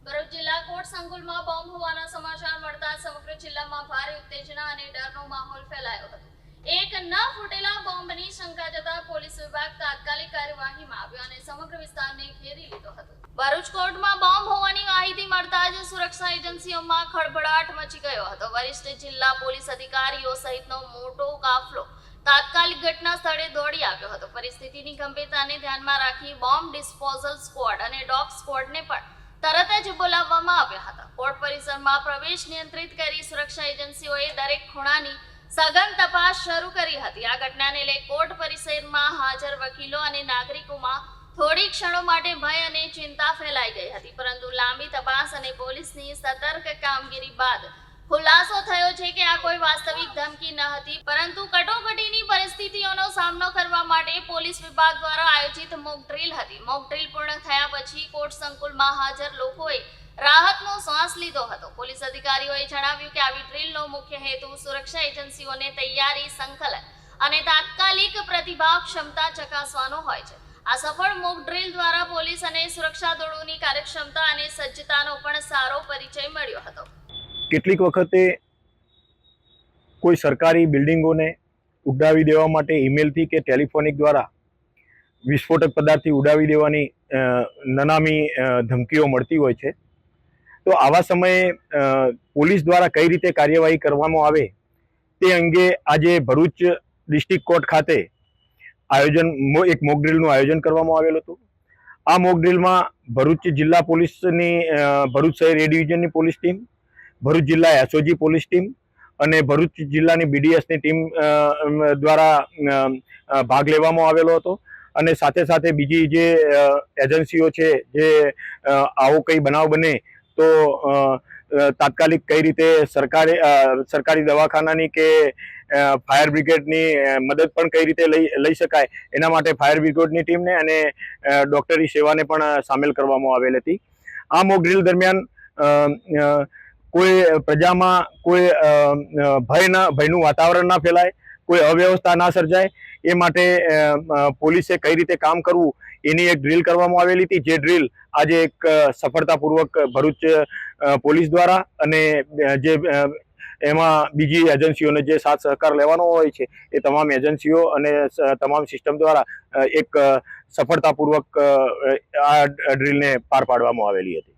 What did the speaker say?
ભરૂચ જિલ્લા કોટ સંકુલમાં બોમ્બ હોવાના સમાચાર મળતા સમગ્ર જિલ્લામાં ભારે ઉત્તેજના અને ડરનો માહોલ ફેલાયો હતો। એક ન ફૂટેલા બોમ્બની શંકા જતા પોલીસ વિભાગ તાત્કાલિક કાર્યવાહીમાં આવ્યો અને સમગ્ર વિસ્તારને ઘેરી લીધો હતો। ભરૂચ કોર્ટમાં બોમ્બ હોવાની માહિતી મળતા જ સુરક્ષા એજન્સીઓમાં ખળભળાટ મચી ગયો હતો। વરિષ્ઠ જિલ્લા પોલીસ અધિકારીઓ સહિતનો મોટો કાફલો તાત્કાલિક ઘટના સ્થળે દોડી આવ્યો હતો। પરિસ્થિતિની ગંભીરતાને ધ્યાનમાં રાખી બોમ્બ ડિસ્પોઝલ સ્ક્વોડ અને ડોગ સ્ક્વોડને પણ તરત જ બોલાવવામાં આવ્યા હતા। કોર્ટ પરિસરમાં પ્રવેશ નિયંત્રિત કરી સુરક્ષા એજન્સીઓએ દરેક ખૂણાની સઘન તપાસ શરૂ કરી હતી। આ ઘટનાને લઈ કોર્ટ પરિસરમાં હાજર વકીલો અને નાગરિકોમાં થોડી ક્ષણો માટે ભય અને ચિંતા ફેલાઈ ગઈ હતી, પરંતુ લાંબી તપાસ અને પોલીસની સતર્ક કામગીરી બાદ ખુલાસો થયો છે કે આ કોઈ વાસ્તવિક ધમકી ન હતી, પરંતુ કટોકટીની પરિસ્થિતિઓનો સામનો કરવા માટે પોલીસ વિભાગ દ્વારા આયોજિત મોક ડ્રીલ હતી। મોક ડ્રીલ પૂર્ણ થયા પછી કોર્ટ સંકુલમાં હાજર લોકોએ રાહતનો શ્વાસ લીધો હતો। પોલીસ અધિકારીઓએ જણાવ્યું કે આવી ડ્રીલનો મુખ્ય હેતુ સુરક્ષા એજન્સીઓને તૈયારી, સંકલન અને તાત્કાલિક પ્રતિભાવ ક્ષમતા ચકાસવાનો હોય છે। આ સફળ મોક ડ્રીલ દ્વારા પોલીસ અને સુરક્ષા દળોની કાર્યક્ષમતા અને સજ્જતાનો પણ સારો પરિચય મળ્યો હતો। કેટલીક વખતે કોઈ સરકારી બિલ્ડિંગોને ઉડાવી દેવા માટે ઈમેલથી કે ટેલિફોનિક દ્વારા વિસ્ફોટક પદાર્થથી ઉડાવી દેવાની નનામી ધમકીઓ મળતી હોય છે। તો આવા સમયે પોલીસ દ્વારા કઈ રીતે કાર્યવાહી કરવામાં આવે તે અંગે આજે ભરૂચ ડિસ્ટ્રિક્ટ કોર્ટ ખાતે એક મોક ડ્રીલનું આયોજન કરવામાં આવેલું હતું। આ મોક ડ્રીલમાં ભરૂચ જિલ્લા પોલીસની ભરૂચ શહેર એ ડિવિઝનની પોલીસ ટીમ, ભરૂચ જિલ્લા એસઓજી પોલીસ ટીમ અને ભરૂચ જિલ્લાની બીડીએસની ટીમ દ્વારા ભાગ લેવામાં આવેલો હતો। અને સાથે સાથે બીજી જે એજન્સીઓ છે, જે આવો કંઈ બનાવ બને તો તાત્કાલિક કઈ રીતે સરકારી દવાખાનાની કે ફાયર બ્રિગેડની મદદ પણ કઈ રીતે લઈ શકાય, એના માટે ફાયર બ્રિગેડની ટીમને અને ડોક્ટરી સેવાને પણ સામેલ કરવામાં આવેલ હતી। આ મોક ડ્રીલ દરમિયાન કોઈ પ્રજામાં કોઈ ભયનું વાતાવરણ ના ફેલાય, કોઈ અવ્યવસ્થા ના સર્જાય, એ માટે પોલીસે કઈ રીતે કામ કરવું એની એક ડ્રીલ કરવામાં આવેલી હતી। જે ડ્રીલ આજે એક સફળતાપૂર્વક ભરૂચ પોલીસ દ્વારા અને જે એમાં બીજી એજન્સીઓને જે સાથ સહકાર લેવાનો હોય છે એ તમામ એજન્સીઓ અને તમામ સિસ્ટમ દ્વારા એક સફળતાપૂર્વક આ ડ્રીલને પાર પાડવામાં આવેલી હતી।